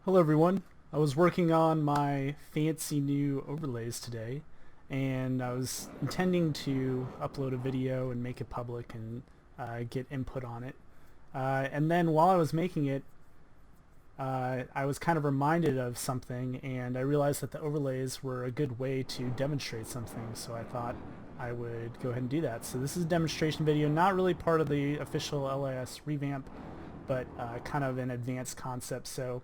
Hello everyone. I was working on my fancy new overlays today, and I was intending to upload a video and make it public and get input on it. And then while I was making it, I was kind of reminded of something, and I realized that the overlays were a good way to demonstrate something, so I thought I would go ahead and do that. So this is a demonstration video, not really part of the official LIS revamp, but kind of an advanced concept. So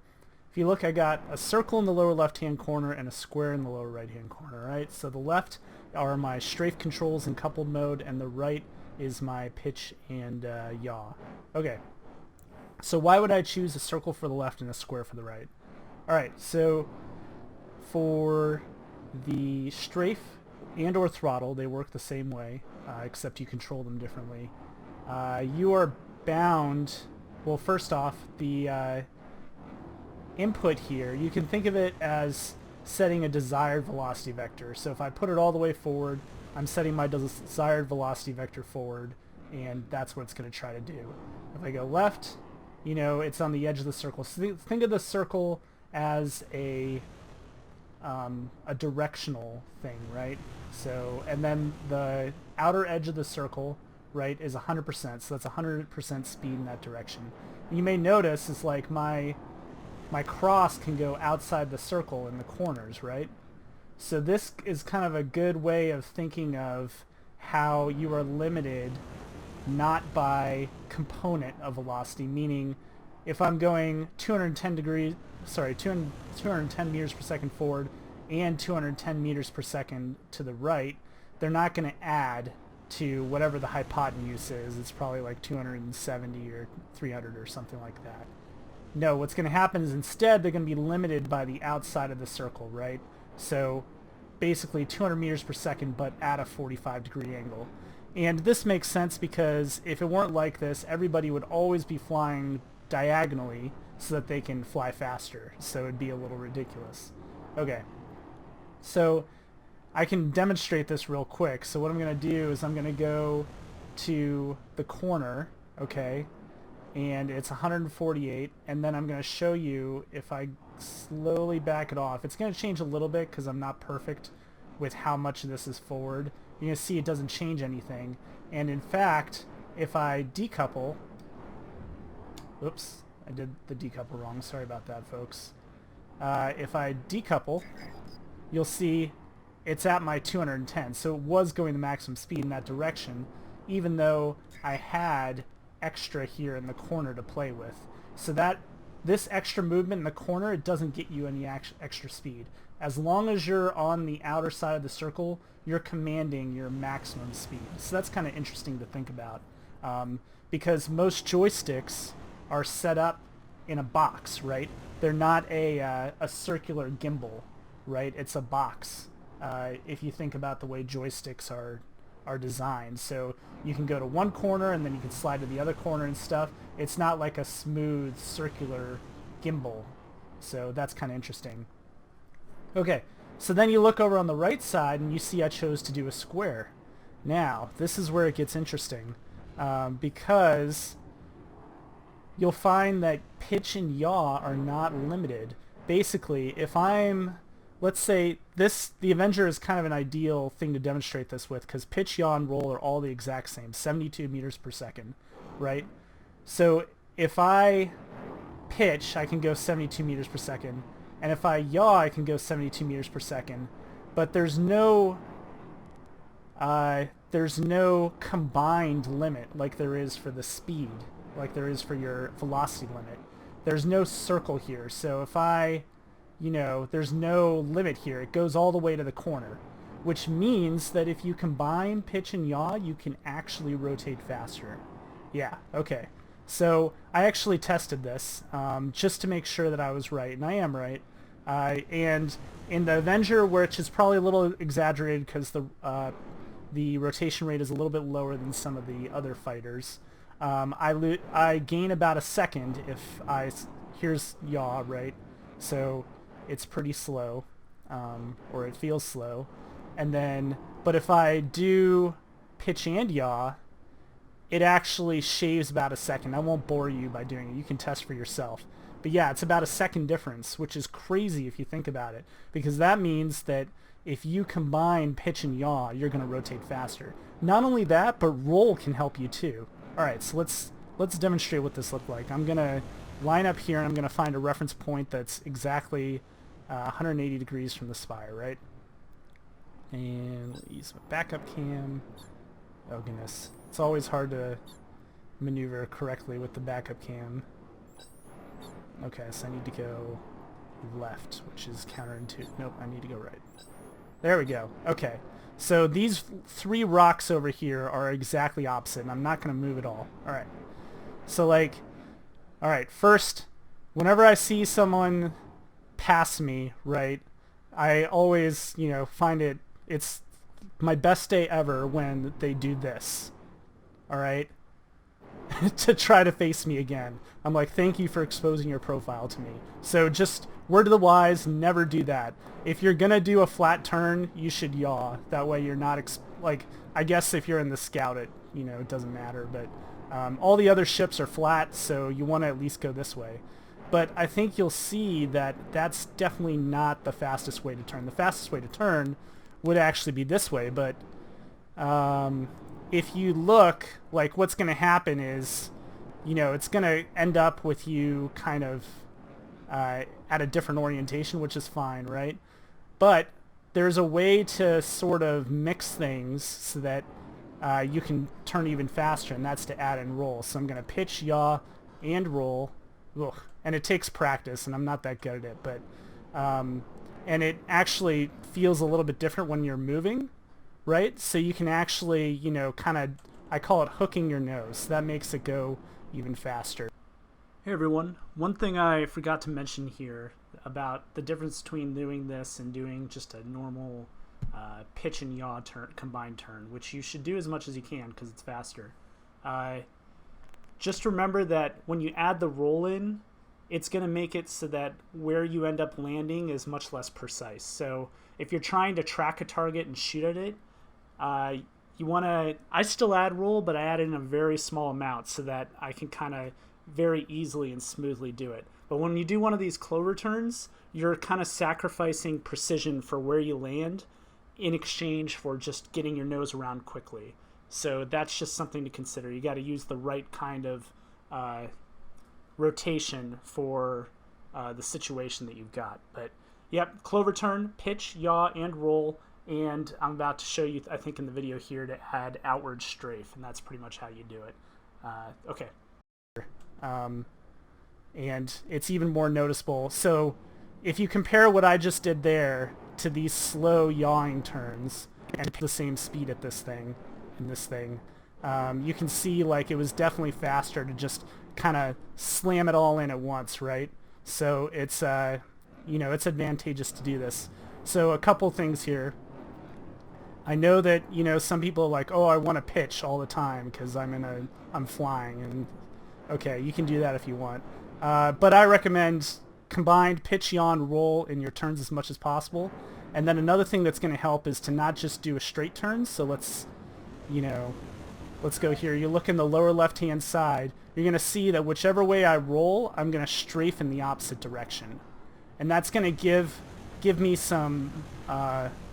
if you look, I got a circle in the lower left-hand corner and a square in the lower right-hand corner, right? So the left are my strafe controls in coupled mode, and the right is my pitch and yaw. Okay, so why would I choose a circle for the left and a square for the right? Alright, so for the strafe and or throttle, they work the same way, except you control them differently. You are bound, well, first off, the input here, you can think of it as setting a desired velocity vector. So if I put it all the way forward, I'm setting my desired velocity vector forward, and that's what it's going to try to do. If I go left, you know, it's on the edge of the circle. So think of the circle as a directional thing, right? So, and then the outer edge of the circle, right, is 100%. So that's 100% speed in that direction. And you may notice it's like my cross can go outside the circle in the corners, right? So this is kind of a good way of thinking of how you are limited not by component of velocity, meaning if I'm going 210 meters per second forward and 210 meters per second to the right, they're not going to add to whatever the hypotenuse is. It's probably like 270 or 300 or something like that. No, what's going to happen is instead they're going to be limited by the outside of the circle, right? So basically 200 meters per second, but at a 45-degree angle. And this makes sense because if it weren't like this, everybody would always be flying diagonally so that they can fly faster. So it'd be a little ridiculous. Okay, so I can demonstrate this real quick. So what I'm going to do is I'm going to go to the corner, okay? And it's 148, and then I'm going to show you if I slowly back it off. It's going to change a little bit because I'm not perfect with how much of this is forward. You're going to see it doesn't change anything. And in fact, if I decouple, oops, I did the decouple wrong. Sorry about that, folks. If I decouple, you'll see it's at my 210. So it was going the maximum speed in that direction, even though I had extra here in the corner to play with. So that this extra movement in the corner, it doesn't get you any extra speed. As long as you're on the outer side of the circle, you're commanding your maximum speed. So that's kind of interesting to think about, because most joysticks are set up in a box, right? They're not a circular gimbal, right? It's a box. If you think about the way joysticks are designed. So you can go to one corner and then you can slide to the other corner and stuff. It's not like a smooth circular gimbal. So that's kind of interesting. Okay, so then you look over on the right side and you see I chose to do a square. Now, this is where it gets interesting, because you'll find that pitch and yaw are not limited. Basically, if I'm, let's say the Avenger is kind of an ideal thing to demonstrate this with, because pitch, yaw, and roll are all the exact same, 72 meters per second, right? So if I pitch, I can go 72 meters per second, and if I yaw, I can go 72 meters per second, but there's no combined limit like there is for the speed, like there is for your velocity limit. There's no circle here, so if there's no limit here. It goes all the way to the corner, which means that if you combine pitch and yaw, you can actually rotate faster. Yeah, okay. So I actually tested this just to make sure that I was right, and I am right. And in the Avenger, which is probably a little exaggerated because the rotation rate is a little bit lower than some of the other fighters, I gain about a second if here's yaw, right? So it's pretty slow, or it feels slow. And then, but if I do pitch and yaw, it actually shaves about a second. I won't bore you by doing it. You can test for yourself. But yeah, it's about a second difference, which is crazy if you think about it, because that means that if you combine pitch and yaw, you're going to rotate faster. Not only that, but roll can help you too. All right, so let's demonstrate what this looked like. I'm going to line up here, and I'm going to find a reference point that's exactly 180 degrees from the spire, right? And use my backup cam. Oh goodness, it's always hard to maneuver correctly with the backup cam. Okay, so I need to go left, which is counterintuitive. Nope, I need to go right. There we go. Okay, so these 3 rocks over here are exactly opposite, and I'm not going to move at all. All right, so like, all right, first, whenever I see someone pass me, right, I always, you know, find it's my best day ever when they do this. All right. To try to face me again. I'm like, thank you for exposing your profile to me. So just word to the wise, never do that. If you're gonna do a flat turn, you should yaw. That way you're not like, I guess if you're in the scout, it, you know, it doesn't matter. But all the other ships are flat, so you want to at least go this way. But I think you'll see that that's definitely not the fastest way to turn. The fastest way to turn would actually be this way, but if you look, like, what's going to happen is, you know, it's going to end up with you kind of at a different orientation, which is fine, right? But there's a way to sort of mix things so that you can turn even faster, and that's to add and roll. So I'm going to pitch, yaw, and roll. Ugh. And it takes practice, and I'm not that good at it, but and it actually feels a little bit different when you're moving, right? So you can actually, you know, kind of, I call it hooking your nose. That makes it go even faster. Hey everyone, one thing I forgot to mention here about the difference between doing this and doing just a normal pitch and yaw turn, combined turn, which you should do as much as you can because it's faster. Just remember that when you add the roll in, it's going to make it so that where you end up landing is much less precise. So if you're trying to track a target and shoot at it, you want to, I still add roll, but I add it in a very small amount so that I can kind of very easily and smoothly do it. But when you do one of these Cloverturns, you're kind of sacrificing precision for where you land in exchange for just getting your nose around quickly. So that's just something to consider. You got to use the right kind of rotation for the situation that you've got. But yep, Cloverturn, pitch, yaw, and roll. And I'm about to show you, I think in the video here, to add outward strafe, and that's pretty much how you do it. Okay. And it's even more noticeable. So if you compare what I just did there to these slow yawing turns and the same speed at this thing, and this thing, you can see like it was definitely faster to just kind of slam it all in at once, right? So it's you know, it's advantageous to do this. So a couple things here. I know that, you know, some people are like, oh, I want to pitch all the time because I'm flying, and okay, you can do that if you want. But I recommend combined pitch, yaw, and roll in your turns as much as possible. And then another thing that's going to help is to not just do a straight turn. So let's, you know, let's go here. You look in the lower left-hand side. You're going to see that whichever way I roll, I'm going to strafe in the opposite direction. And that's going to give me some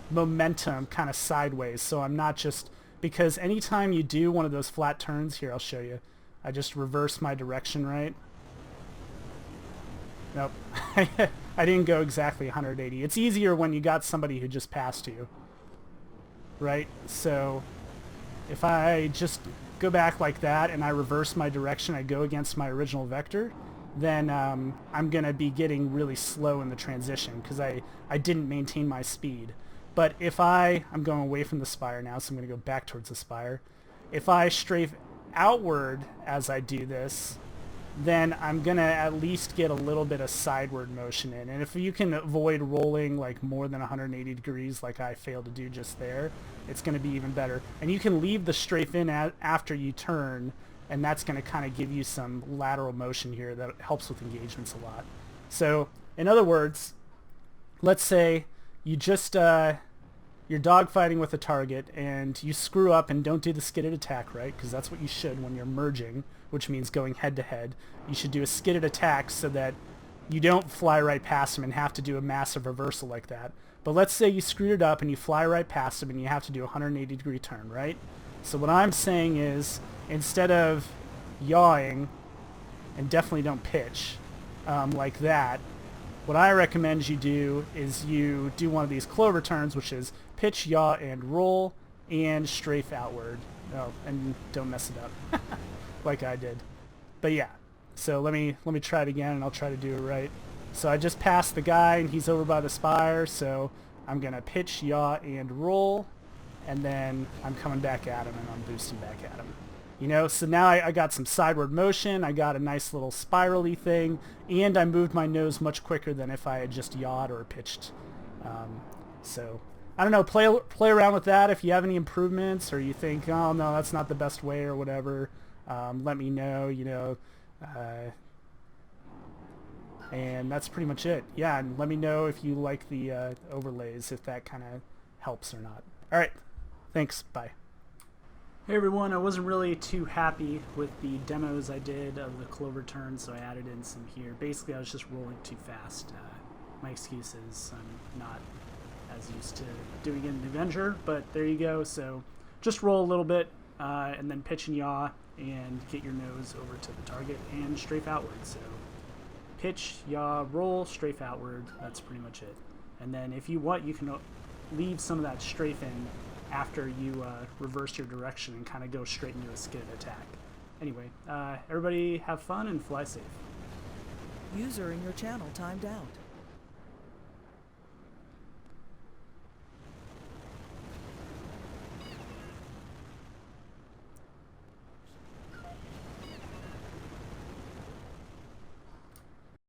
momentum kind of sideways. So I'm not just, because anytime you do one of those flat turns, here, I'll show you. I just reverse my direction, right? Nope. I didn't go exactly 180. It's easier when you got somebody who just passed you, right? So if I just go back like that and I reverse my direction, I go against my original vector, then I'm going to be getting really slow in the transition because I didn't maintain my speed. But if I'm going away from the spire now, so I'm going to go back towards the spire. If I strafe outward as I do this, then I'm going to at least get a little bit of sideward motion in. And if you can avoid rolling like more than 180 degrees like I failed to do just there, it's going to be even better. And you can leave the strafe in after you turn, and that's going to kind of give you some lateral motion here that helps with engagements a lot. So in other words, let's say you just you're dogfighting with a target and you screw up and don't do the skidded attack right, because that's what you should when you're merging, which means going head to head. You should do a skidded attack so that you don't fly right past them and have to do a massive reversal like that. But let's say you screwed it up and you fly right past them and you have to do a 180-degree turn, right? So what I'm saying is, instead of yawing, and definitely don't pitch like that, what I recommend you do is you do one of these Cloverturns, which is pitch, yaw, and roll, and strafe outward. Oh, and don't mess it up like I did. But yeah, so let me try it again, and I'll try to do it right. So I just passed the guy, and he's over by the spire, so I'm going to pitch, yaw, and roll, and then I'm coming back at him, and I'm boosting back at him. You know, so now I got some sideward motion, I got a nice little spirally thing, and I moved my nose much quicker than if I had just yawed or pitched. So, I don't know, play around with that. If you have any improvements, or you think, oh no, that's not the best way, or whatever, let me know, you know. And that's pretty much it. Yeah, and let me know if you like the overlays, if that kind of helps or not. Alright, thanks, bye. Hey everyone, I wasn't really too happy with the demos I did of the Cloverturn, so I added in some here. Basically, I was just rolling too fast. My excuse is I'm not as used to doing it in Avenger, but there you go. So just roll a little bit, and then pitch and yaw, and get your nose over to the target and strafe outward. So pitch, yaw, roll, strafe outward. That's pretty much it. And then if you want, you can leave some of that strafe in after you reverse your direction and kind of go straight into a skid attack. Anyway, everybody have fun and fly safe. User in your channel timed out.